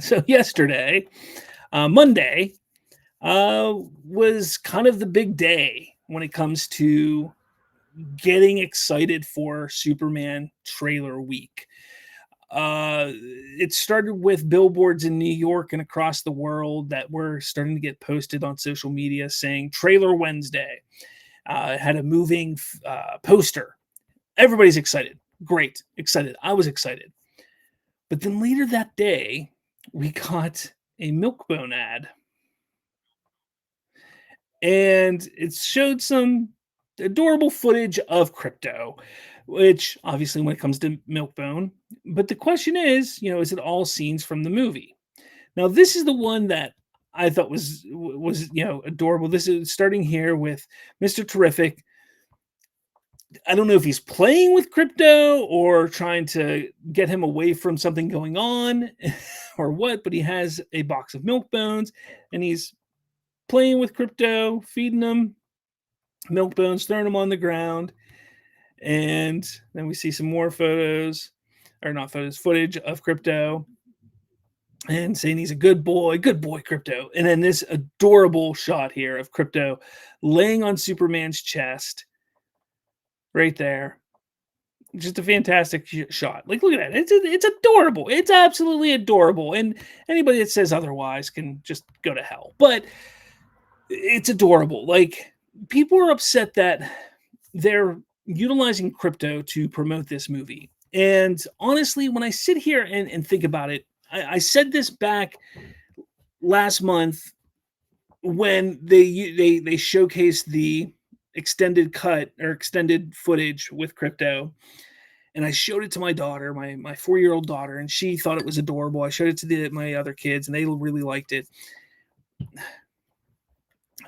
So yesterday, Monday, was kind of the big day when it comes to getting excited for Superman trailer week. It started with billboards in New York and across the world that were starting to get posted on social media saying Trailer Wednesday. It had a moving poster. Everybody's excited. Great. Excited. I was excited. But then later that day, we got a Milkbone ad, and it showed some adorable footage of Krypto, which obviously when it comes to Milkbone. But the question is, is it all scenes from the movie? Now, this is the one that I thought was adorable. This is starting here with Mr. Terrific. I don't know if he's playing with Krypto or trying to get him away from something going on or what, but he has a box of milk bones and he's playing with Krypto, feeding him milk bones, throwing them on the ground. And then we see some more photos, or not photos, footage of Krypto and saying he's a good boy, Krypto. And then this adorable shot here of Krypto laying on Superman's chest right there. Just a fantastic shot. Like, look at that. It's adorable. It's absolutely adorable. And anybody that says otherwise can just go to hell. But it's adorable. Like, people are upset that they're utilizing Krypto to promote this movie. And honestly, when I sit here and think about it, I said this back last month when they showcased the extended cut or extended footage with Krypto, and I showed it to my daughter, my 4-year-old daughter, and she thought it was adorable. I showed it to my other kids, and they really liked it.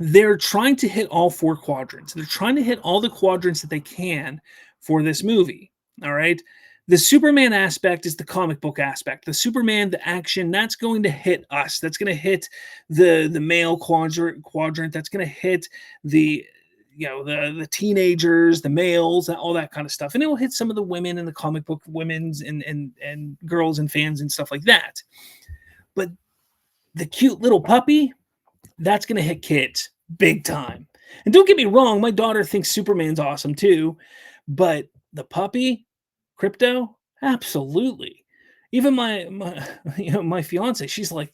They're trying to hit all 4 quadrants. They're trying to hit all the quadrants that they can for this movie. All right. The Superman aspect is the comic book aspect. The Superman, the action, that's going to hit us. That's going to hit the male quadrant. That's going to hit the the teenagers, the males, all that kind of stuff. And it will hit some of the women and the comic book women's and girls and fans and stuff like that. But the cute little puppy, that's going to hit kids big time. And don't get me wrong, my daughter thinks Superman's awesome too, but the puppy, Krypto, absolutely. Even my fiance, she's like,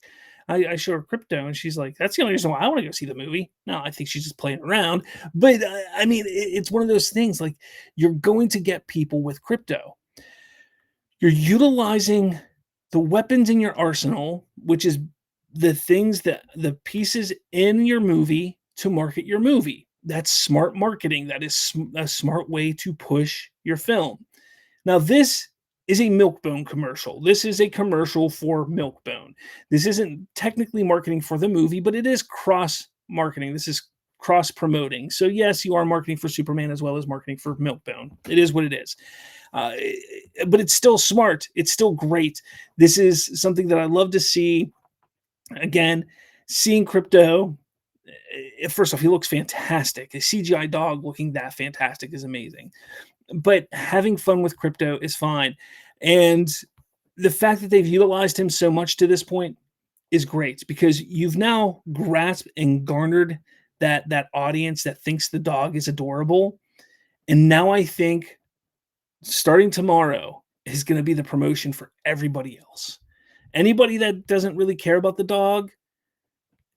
I show her Krypto, and she's like, "That's the only reason why I want to go see the movie." No, I think she's just playing around. But I mean, it's one of those things. Like, you're going to get people with Krypto. You're utilizing the weapons in your arsenal, which is the pieces in your movie to market your movie. That's smart marketing. That is a smart way to push your film. Now, this is a Milkbone commercial. This is a commercial for Milkbone. This isn't technically marketing for the movie, but it is cross marketing. This is cross promoting. So yes, you are marketing for Superman as well as marketing for Milkbone. It is what it is. But it's still smart. It's still great. This is something that I love to see. Again, seeing Krypto, first off, he looks fantastic. A CGI dog looking that fantastic is amazing. But having fun with Krypto is fine. And the fact that they've utilized him so much to this point is great, because you've now grasped and garnered that audience that thinks the dog is adorable. And now I think starting tomorrow is going to be the promotion for everybody else. Anybody that doesn't really care about the dog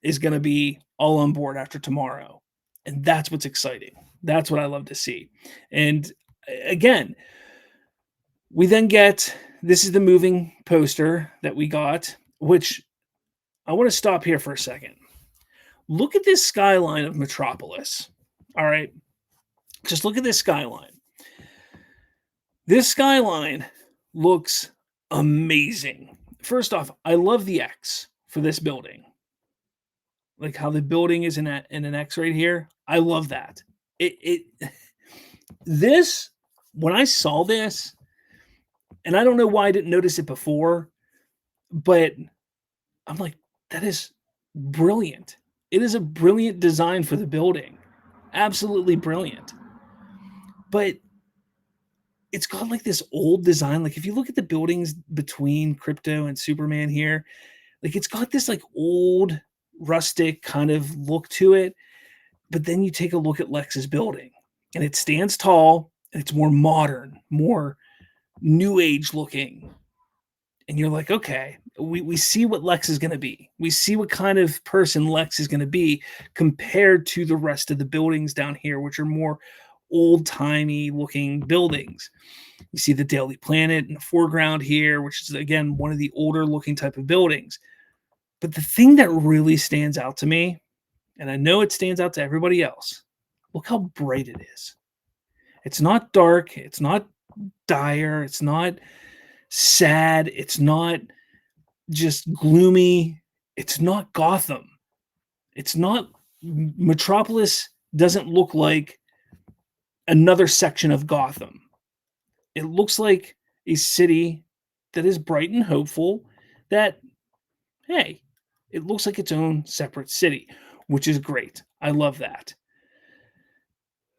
is going to be all on board after tomorrow. And that's what's exciting. That's what I love to see. And again, we then get, this is the moving poster that we got, which I want to stop here for a second. Look at this skyline of Metropolis. All right. Just look at this skyline. This skyline looks amazing. First off, I love the X for this building. Like how the building is in an X right here. I love that. This, when I saw this, and I don't know why I didn't notice it before, but I'm like, that is brilliant. It is a brilliant design for the building. Absolutely brilliant. But it's got like this old design. Like if you look at the buildings between Krypto and Superman here, Like, it's got this, like, old, rustic kind of look to it, but then you take a look at Lex's building, and it stands tall, and it's more modern, more new age looking, and you're like, "Okay, we see what Lex is gonna be. We see what kind of person Lex is gonna be compared to the rest of the buildings down here, which are more old-timey looking buildings." You see the Daily Planet in the foreground here, which is, again, one of the older looking type of buildings. But the thing that really stands out to me, and I know it stands out to everybody else, look how bright it is. It's not dark, it's not dire, it's not sad, it's not just gloomy, it's not Gotham. It's not Metropolis doesn't look like another section of Gotham. It looks like a city that is bright and hopeful that, hey, it looks like its own separate city, which is great. I love that.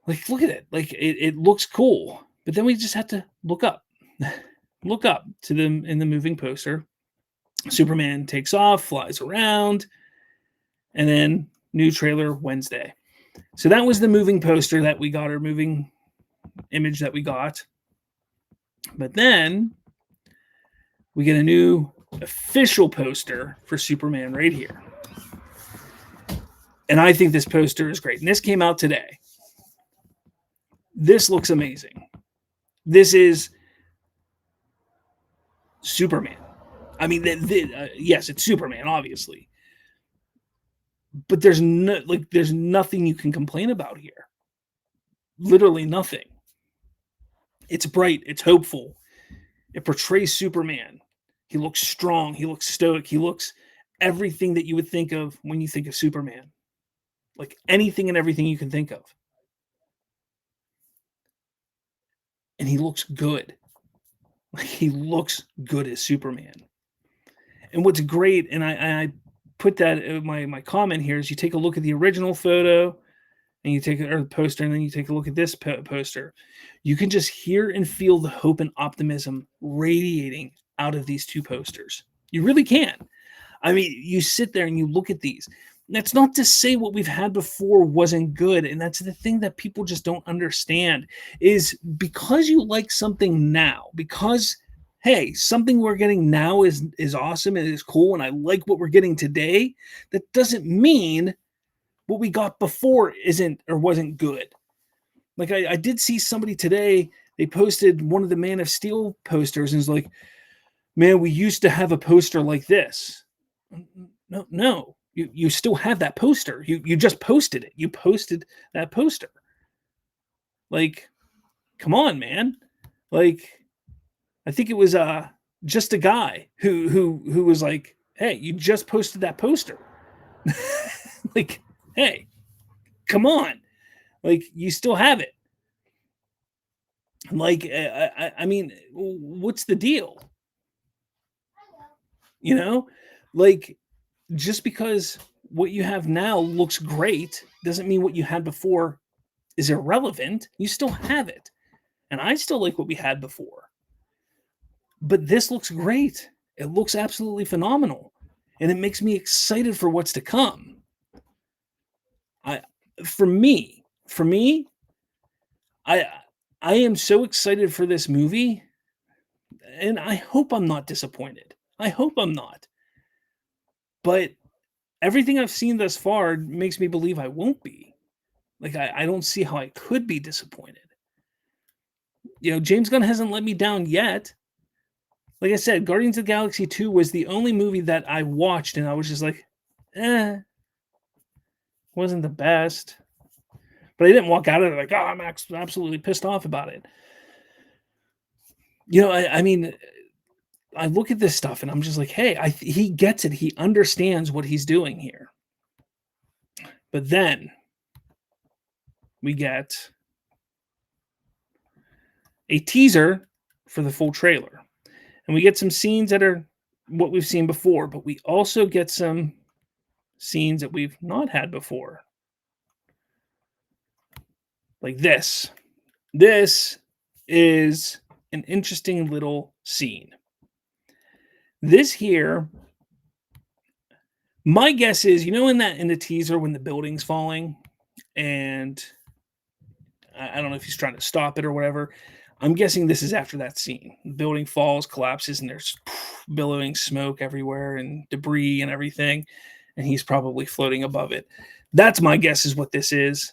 Like, look at it. Like, it looks cool. But then we just have to look up. Look up to them in the moving poster. Superman takes off, flies around, and then new trailer Wednesday. So that was the moving poster that we got, or moving image that we got. But then we get a new official poster for Superman right here. And I think this poster is great. And this came out today. This looks amazing. This is Superman. I mean, yes, it's Superman, obviously, but there's nothing you can complain about here. Literally nothing. It's bright. It's hopeful. It portrays Superman. He looks strong. He looks stoic. He looks everything that you would think of when you think of Superman. Like anything and everything you can think of. And he looks good. Like, he looks good as Superman. And what's great, and I put that in my comment here, is you take a look at the original photo, and you take or the poster, and then you take a look at this poster. You can just hear and feel the hope and optimism radiating out of these two posters. You really can. I mean, you sit there and you look at these. That's not to say what we've had before wasn't good, and that's the thing that people just don't understand, is because you like something now, because hey, something we're getting now is awesome and is cool, and I like what we're getting today, that doesn't mean what we got before isn't or wasn't good. Like, I did see somebody today, they posted one of the Man of Steel posters and it's like, man, we used to have a poster like this. No, you still have that poster. You just posted it. You posted that poster. Like, come on, man. Like, I think it was just a guy who was like, hey, you just posted that poster. Like, hey, come on. Like, you still have it. Like, I mean, what's the deal? You know, like, just because what you have now looks great doesn't mean what you had before is irrelevant. You still have it. And I still like what we had before. But this looks great. It looks absolutely phenomenal. And it makes me excited for what's to come. I for me, I I am so excited for this movie, and I hope I'm not disappointed. I hope I'm not. But everything I've seen thus far makes me believe I won't be. Like, I don't see how I could be disappointed. You know, James Gunn hasn't let me down yet. Like I said, Guardians of the Galaxy 2 was the only movie that I watched and I was just like, wasn't the best. But I didn't walk out of it like, oh, I'm absolutely pissed off about it. You know, I mean, I look at this stuff and I'm just like, hey, he gets it. He understands what he's doing here. But then we get a teaser for the full trailer. And we get some scenes that are what we've seen before, but we also get some scenes that we've not had before. Like this. This is an interesting little scene. This here My guess is, in the teaser when the building's falling, and I don't know if he's trying to stop it or whatever. I'm guessing this is after that scene. The building falls, collapses, and there's billowing smoke everywhere and debris and everything. And he's probably floating above it. That's my guess is what this is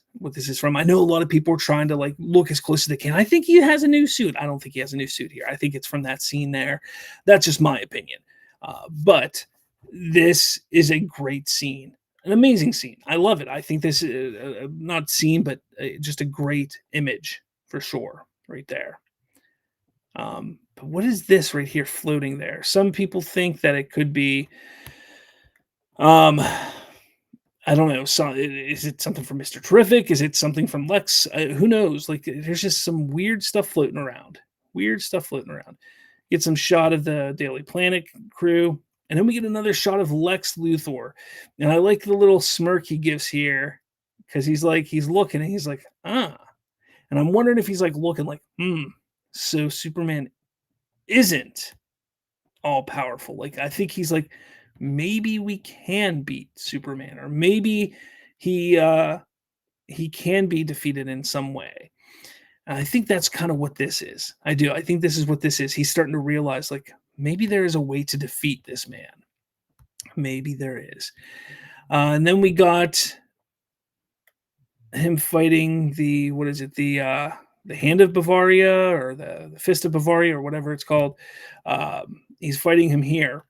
from. I know a lot of people are trying to like look as close as they can. I think he has a new suit. I don't think he has a new suit here. I think it's from that scene there. That's just my opinion. But this is a great scene, an amazing scene. I love it. I think this is not scene, but just a great image for sure, right there. But what is this right here floating there? Some people think that it could be, um, I don't know. So, is it something from Mister Terrific? Is it something from Lex? Who knows? Like, there's just some weird stuff floating around. Weird stuff floating around. Get some shot of the Daily Planet crew, and then we get another shot of Lex Luthor. And I like the little smirk he gives here because he's looking and he's like, ah. And I'm wondering if he's like looking like, so Superman isn't all powerful. Like, I think he's like, maybe we can beat Superman, or maybe he can be defeated in some way. And I think that's kind of what this is. I do. I think this is what this is. He's starting to realize, like, maybe there is a way to defeat this man. Maybe there is. And then we got him fighting the what is it? The Hand of Bavaria, or the Fist of Bavaria, or whatever it's called. He's fighting him here.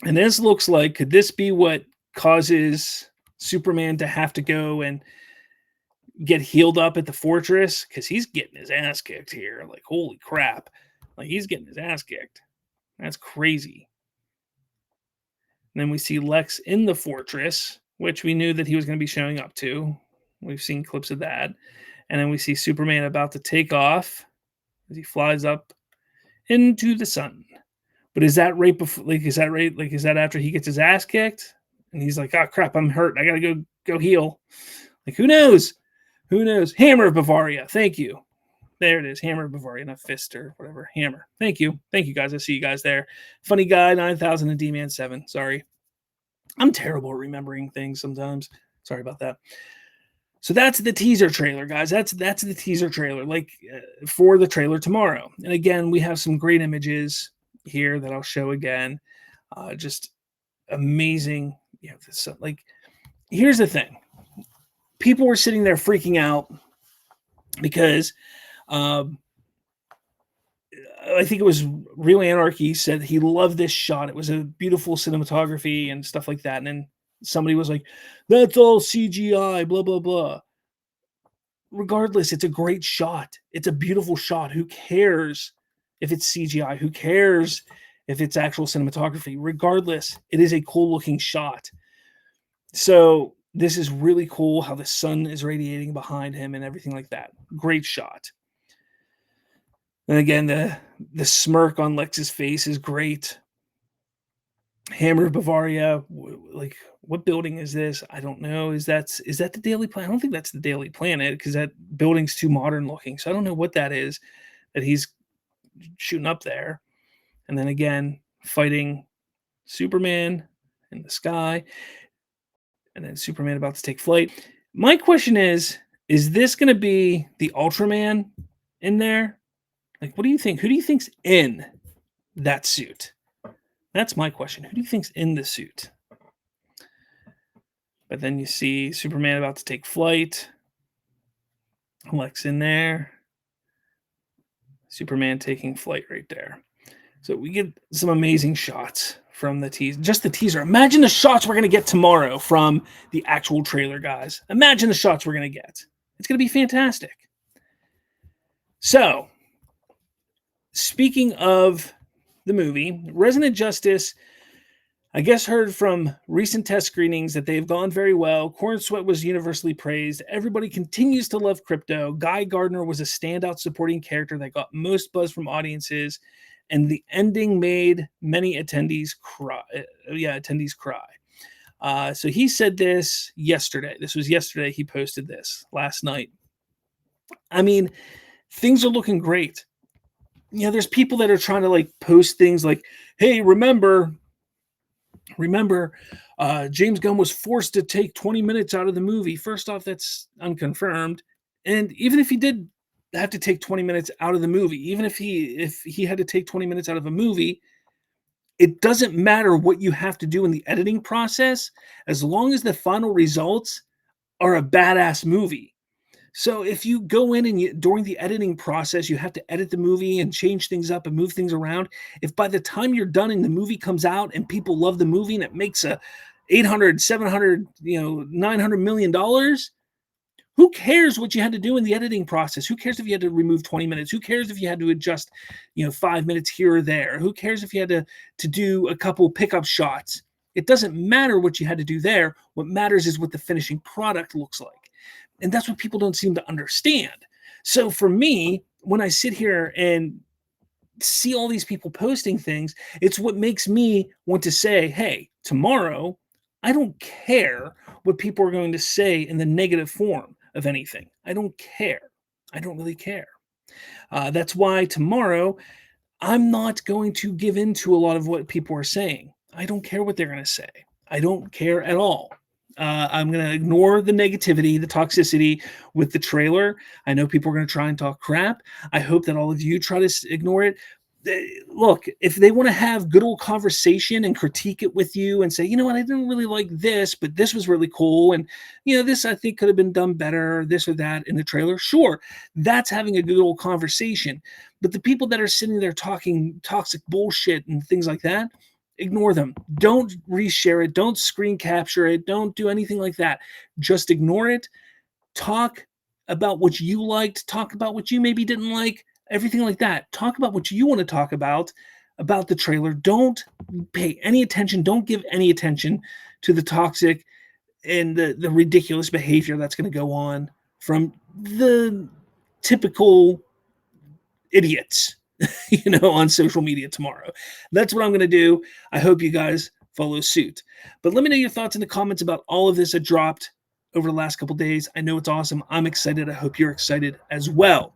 And this looks like, could this be what causes Superman to have to go and get healed up at the fortress? Because he's getting his ass kicked here. Like, holy crap. Like, he's getting his ass kicked. That's crazy. And then we see Lex in the fortress, which we knew that he was going to be showing up to. We've seen clips of that. And then we see Superman about to take off as he flies up into the sun. But is that right before? Like, is that right? Like, is that after he gets his ass kicked and he's like, "Oh crap, I'm hurt. I gotta go heal." Like, who knows? Who knows? Hammer of Bavaria. Thank you. There it is. Hammer of Bavaria, not fist or whatever. Hammer. Thank you. Thank you guys. I see you guys there. Funny guy 9000 and D-Man 7. Sorry, I'm terrible at remembering things sometimes. Sorry about that. So that's the teaser trailer, guys. That's the teaser trailer, like for the trailer tomorrow. And again, we have some great images here that I'll show again. Just amazing. This, like, here's the thing. People were sitting there freaking out because I think it was Real Anarchy said he loved this shot. It was a beautiful cinematography and stuff like that. And then somebody was like, "That's all CGI, blah, blah, blah." Regardless, it's a great shot. It's a beautiful shot. Who cares if it's CGI? Who cares if it's actual cinematography? Regardless, it is a cool looking shot. So this is really cool how the sun is radiating behind him and everything like that. Great shot. And again, the smirk on Lex's face is great. Hammer of Bavaria, like, what building is this? I don't know. Is that the Daily Planet? I don't think that's the Daily Planet because that building's too modern looking. So I don't know what that is that he's shooting up there. And then again, fighting Superman in the sky, and then Superman about to take flight. My question is this going to be the Ultraman in there? Like, what do you think? Who do you think's in that suit? That's my question. Who do you think's in the suit? But then you see Superman about to take flight. Lex in there. Superman taking flight right there. So we get some amazing shots from the teaser. Just the teaser. Imagine the shots we're going to get tomorrow from the actual trailer, guys. Imagine the shots we're going to get. It's going to be fantastic. So, speaking of the movie, Resident Justice, I guess, heard from recent test screenings that they've gone very well. Corn Sweat was universally praised. Everybody continues to love Krypto. Guy Gardner was a standout supporting character that got most buzz from audiences, and the ending made many attendees cry. Attendees cry. So he said this yesterday. This was yesterday. He posted this last night. I mean, things are looking great. There's people that are trying to like post things like, "Hey, remember, Remember, James Gunn was forced to take 20 minutes out of the movie. First off, that's unconfirmed. And even if he did have to take 20 minutes out of the movie, even if he had to take 20 minutes out of a movie, it doesn't matter what you have to do in the editing process as long as the final results are a badass movie. So if you go in and during the editing process, you have to edit the movie and change things up and move things around. If by the time you're done and the movie comes out and people love the movie and it makes a 800, 700, 900 million dollars, who cares what you had to do in the editing process? Who cares if you had to remove 20 minutes? Who cares if you had to adjust, 5 minutes here or there? Who cares if you had to do a couple pickup shots? It doesn't matter what you had to do there. What matters is what the finishing product looks like. And that's what people don't seem to understand. So for me, when I sit here and see all these people posting things, it's what makes me want to say, hey, tomorrow, I don't care what people are going to say in the negative form of anything. I don't care. I don't really care. That's why tomorrow I'm not going to give in to a lot of what people are saying. I don't care what they're going to say. I don't care at all. I'm going to ignore the negativity, the toxicity with the trailer. I know people are going to try and talk crap. I hope that all of you try to ignore it. Look, if they want to have good old conversation and critique it with you and say, you know what, I didn't really like this, but this was really cool. And, this I think could have been done better, this or that in the trailer. Sure, that's having a good old conversation. But the people that are sitting there talking toxic bullshit and things like that, ignore them. Don't reshare it. Don't screen capture it. Don't do anything like that. Just ignore it. Talk about what you liked. Talk about what you maybe didn't like. Everything like that. Talk about what you want to talk about the trailer. Don't pay any attention. Don't give any attention to the toxic and the ridiculous behavior that's going to go on from the typical idiots, on social media tomorrow. That's what I'm going to do. I hope you guys follow suit. But let me know your thoughts in the comments about all of this that dropped over the last couple days. I know it's awesome. I'm excited. I hope you're excited as well.